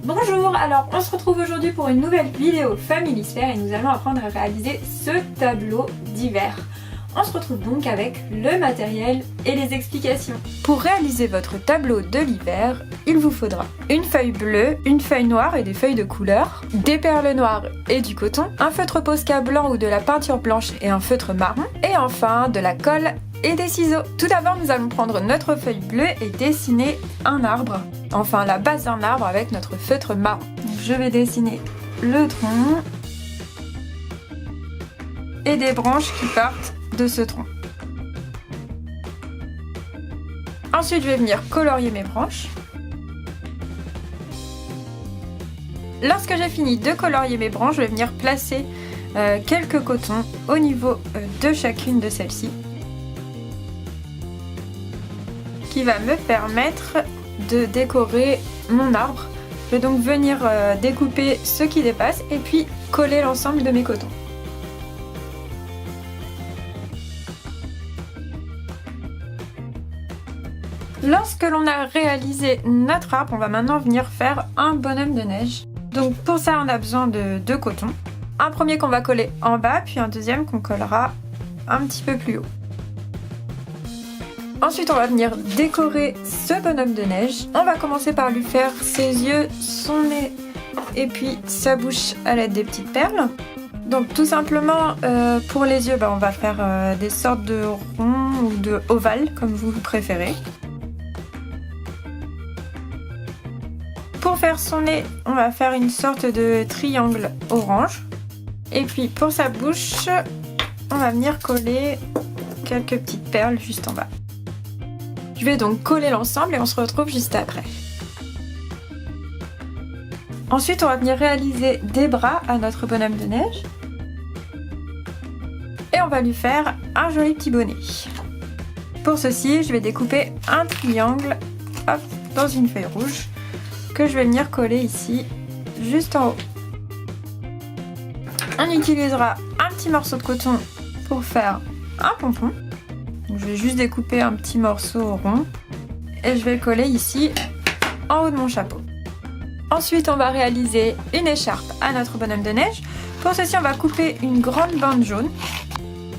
Bonjour, alors on se retrouve aujourd'hui pour une nouvelle vidéo Familisphère et nous allons apprendre à réaliser ce tableau d'hiver. On se retrouve donc avec le matériel et les explications. Pour réaliser votre tableau de l'hiver, il vous faudra une feuille bleue, une feuille noire et des feuilles de couleur, des perles noires et du coton, un feutre Posca blanc ou de la peinture blanche et un feutre marron, et enfin de la colle et des ciseaux. Tout d'abord, nous allons prendre notre feuille bleue et dessiner un arbre, enfin la base d'un arbre avec notre feutre marron. Donc, je vais dessiner le tronc et des branches qui partent de ce tronc. Ensuite, je vais venir colorier mes branches. Lorsque j'ai fini de colorier mes branches, je vais venir placer quelques cotons au niveau de chacune de celles-ci, qui va me permettre de décorer mon arbre. Je vais donc venir découper ce qui dépasse et puis coller l'ensemble de mes cotons. Lorsque l'on a réalisé notre arbre, on va maintenant venir faire un bonhomme de neige. Donc pour ça, on a besoin de deux cotons. Un premier qu'on va coller en bas, puis un deuxième qu'on collera un petit peu plus haut. Ensuite, on va venir décorer ce bonhomme de neige. On va commencer par lui faire ses yeux, son nez et puis sa bouche à l'aide des petites perles. Donc tout simplement, pour les yeux, on va faire des sortes de ronds ou de ovales, comme vous préférez. Pour faire son nez, on va faire une sorte de triangle orange. Et puis pour sa bouche, on va venir coller quelques petites perles juste en bas. Je vais donc coller l'ensemble et on se retrouve juste après. Ensuite, on va venir réaliser des bras à notre bonhomme de neige. Et on va lui faire un joli petit bonnet. Pour ceci, je vais découper un triangle dans une feuille rouge que je vais venir coller ici, juste en haut. On utilisera un petit morceau de coton pour faire un pompon. Donc, je vais juste découper un petit morceau rond et je vais le coller ici en haut de mon chapeau. Ensuite, on va réaliser une écharpe à notre bonhomme de neige. Pour ceci, on va couper une grande bande jaune.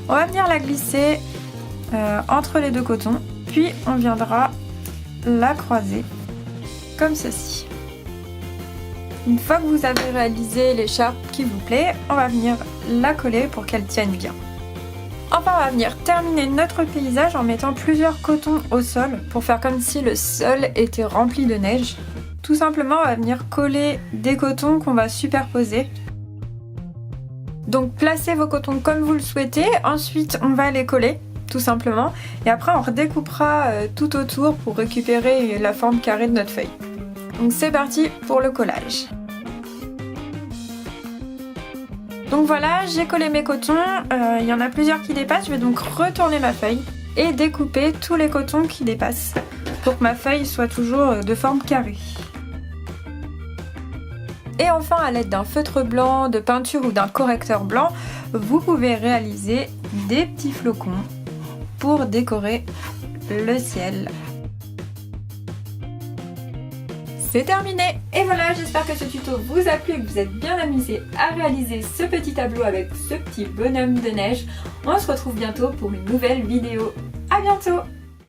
On va venir la glisser entre les deux cotons, puis on viendra la croiser comme ceci. Une fois que vous avez réalisé l'écharpe qui vous plaît, on va venir la coller pour qu'elle tienne bien. Enfin, on va venir terminer notre paysage en mettant plusieurs cotons au sol pour faire comme si le sol était rempli de neige. Tout simplement, on va venir coller des cotons qu'on va superposer. Donc placez vos cotons comme vous le souhaitez, ensuite on va les coller tout simplement et après on redécoupera tout autour pour récupérer la forme carrée de notre feuille. Donc c'est parti pour le collage. Donc voilà, j'ai collé mes cotons, il y en a plusieurs qui dépassent, je vais donc retourner ma feuille et découper tous les cotons qui dépassent pour que ma feuille soit toujours de forme carrée. Et enfin, à l'aide d'un feutre blanc, de peinture ou d'un correcteur blanc, vous pouvez réaliser des petits flocons pour décorer le ciel. C'est terminé! Et voilà, j'espère que ce tuto vous a plu et que vous êtes bien amusés à réaliser ce petit tableau avec ce petit bonhomme de neige. On se retrouve bientôt pour une nouvelle vidéo. À bientôt!